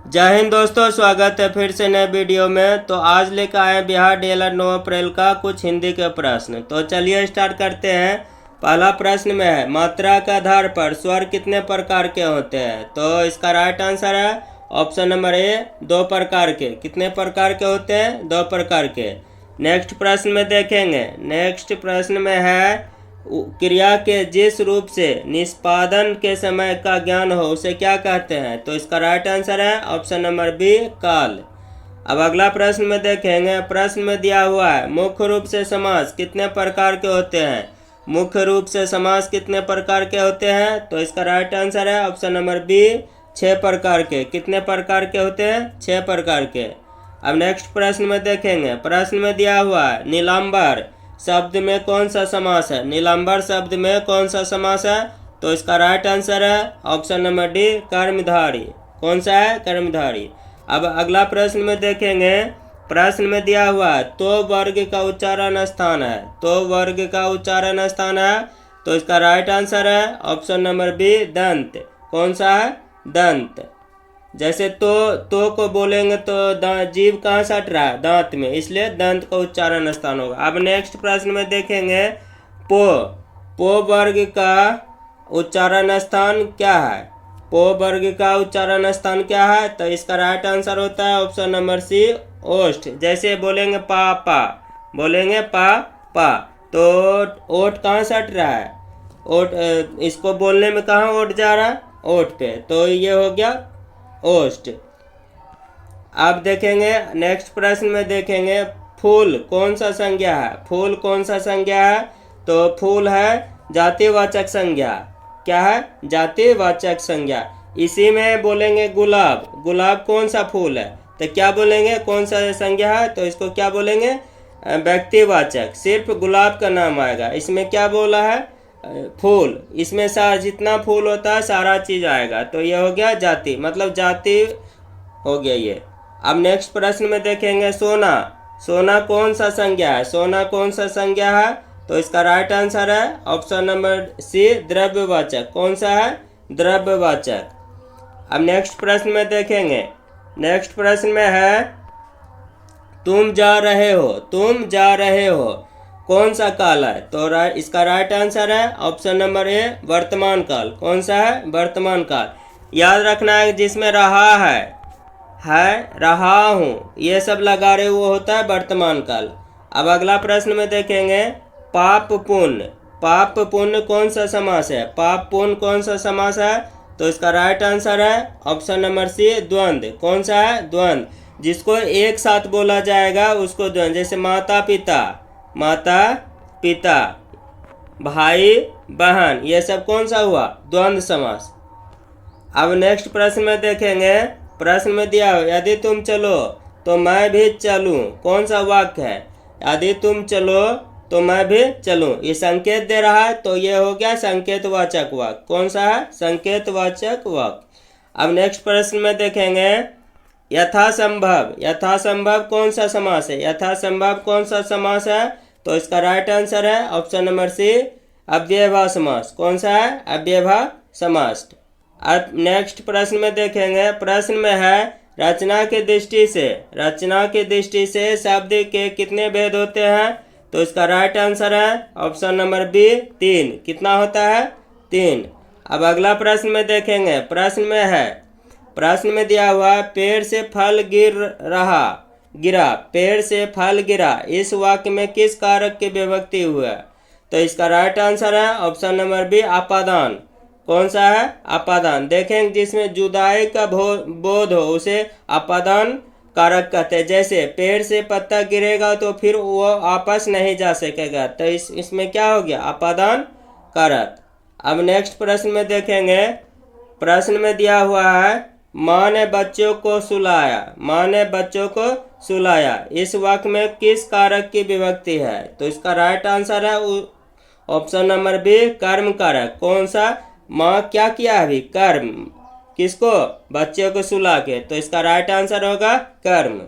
जय हिंद दोस्तों, स्वागत है फिर से नए वीडियो में। तो आज लेकर आए बिहार डीएलएड 9 अप्रैल का कुछ हिंदी के प्रश्न। तो चलिए स्टार्ट करते हैं। पहला प्रश्न में है, मात्रा के आधार पर स्वर कितने प्रकार के होते हैं? तो इसका राइट आंसर है ऑप्शन नंबर ए, 2 प्रकार के। कितने प्रकार के होते हैं? 2 प्रकार के। नेक्स्ट प्रश्न में देखेंगे। नेक्स्ट प्रश्न में है, क्रिया के जिस रूप से निष्पादन के समय का ज्ञान हो उसे क्या कहते हैं? तो इसका राइट आंसर है ऑप्शन नंबर बी, काल। अब अगला प्रश्न में देखेंगे। प्रश्न में दिया हुआ है, मुख्य रूप से समास कितने प्रकार के होते हैं? मुख्य रूप से समास कितने प्रकार के होते हैं? तो इसका राइट आंसर है ऑप्शन नंबर बी, 6 प्रकार के। कितने प्रकार के होते हैं? 6 प्रकार के। अब नेक्स्ट प्रश्न में देखेंगे। प्रश्न में दिया हुआ है, नीलांबर शब्द में कौन सा समास है? नीलांबर शब्द में कौन सा समास है? तो इसका राइट आंसर है ऑप्शन नंबर डी, कर्मधारी। कौन सा है? कर्मधारी। अब अगला प्रश्न में देखेंगे। प्रश्न में दिया हुआ है, तो वर्ग का उच्चारण स्थान है। तो वर्ग का उच्चारण स्थान है। तो इसका राइट आंसर है ऑप्शन नंबर बी, दंत। कौन सा है? दंत। जैसे तो को बोलेंगे तो जीभ कहाँ सट रहा है? दांत में, इसलिए दंत का उच्चारण स्थान होगा। अब नेक्स्ट प्रश्न में देखेंगे, पो वर्ग का उच्चारण स्थान क्या है? पो वर्ग का उच्चारण स्थान क्या है? तो इसका राइट आंसर होता है ऑप्शन नंबर सी, ओष्ठ। जैसे बोलेंगे पा, बोलेंगे पा, तो ओठ कहाँ सट रहा है? ओठ, इसको बोलने में कहाँ ओठ जा रहा है? ओठ पे। तो ये हो गया ओष्ठ। अब देखेंगे नेक्स्ट प्रश्न में देखेंगे, फूल कौन सा संज्ञा है? फूल कौन सा संज्ञा है? तो फूल है जातिवाचक संज्ञा। क्या है? जातिवाचक संज्ञा। इसी में बोलेंगे गुलाब। गुलाब कौन सा फूल है? तो क्या बोलेंगे? कौन सा संज्ञा है? तो इसको क्या बोलेंगे? व्यक्तिवाचक। सिर्फ गुलाब का नाम आएगा। इसमें क्या बोला है? फूल। इसमें जितना फूल होता है सारा चीज आएगा। तो ये हो गया जाति, मतलब जाति हो गया ये। अब नेक्स्ट प्रश्न में देखेंगे, सोना कौन सा संज्ञा है? सोना कौन सा संज्ञा है? तो इसका राइट आंसर है ऑप्शन नंबर सी, द्रव्यवाचक। कौन सा है? द्रव्यवाचक। अब नेक्स्ट प्रश्न में देखेंगे। नेक्स्ट प्रश्न में है, तुम जा रहे हो कौन सा काल है? तो इसका राइट आंसर है ऑप्शन नंबर ए, वर्तमान काल। कौन सा है? वर्तमान काल। याद रखना है, जिसमें रहा है रहा हूँ, ये सब लगा रहे वो होता है वर्तमान काल। अब अगला प्रश्न में देखेंगे, पाप पुण्य कौन सा समास है? पाप पुण्य कौन सा समास है? तो इसका राइट आंसर है ऑप्शन नंबर सी, द्वंद्व। कौन सा है? द्वंद्व। जिसको एक साथ बोला जाएगा उसको द्वंद्व। जैसे माता पिता, भाई बहन, ये सब कौन सा हुआ? द्वंद्व समास। अब नेक्स्ट प्रश्न में देखेंगे। प्रश्न में दिया हो, यदि तुम चलो तो मैं भी चलूं, कौन सा वाक्य है? यदि तुम चलो तो मैं भी चलूं, ये संकेत दे रहा है। तो ये हो गया संकेतवाचक वाक्य। कौन सा है? संकेतवाचक वाक्य। अब नेक्स्ट प्रश्न में देखेंगे, यथासंभव कौन सा समास है? यथासंभव कौन सा समास है? तो इसका राइट आंसर है ऑप्शन नंबर सी, अव्ययभाव समास। कौन सा है? अव्ययभाव समास। अब नेक्स्ट प्रश्न में देखेंगे। प्रश्न में है, रचना की दृष्टि से शब्द के कितने भेद होते हैं? तो इसका राइट आंसर है ऑप्शन नंबर बी, 3। कितना होता है? 3। अब अगला प्रश्न में देखेंगे। प्रश्न में दिया हुआ, पेड़ से फल गिरा, इस वाक्य में किस कारक की विभक्ति हुआ? तो इसका राइट आंसर है ऑप्शन नंबर बी, अपादान। कौन सा है? अपादान। देखेंगे जिसमें जुदाई का बोध हो उसे अपादान कारक कहते हैं। जैसे पेड़ से पत्ता गिरेगा तो फिर वो वापस नहीं जा सकेगा, तो इसमें क्या हो गया? अपादान कारक। अब नेक्स्ट प्रश्न में देखेंगे। प्रश्न में दिया हुआ है, माँ ने बच्चों को सुलाया, इस वाक्य में किस कारक की विभक्ति है? तो इसका राइट आंसर है ऑप्शन नंबर बी, कर्म कारक। कौन सा? माँ क्या किया अभी? कर्म। किसको? बच्चों को सुला के। तो इसका राइट आंसर होगा कर्म।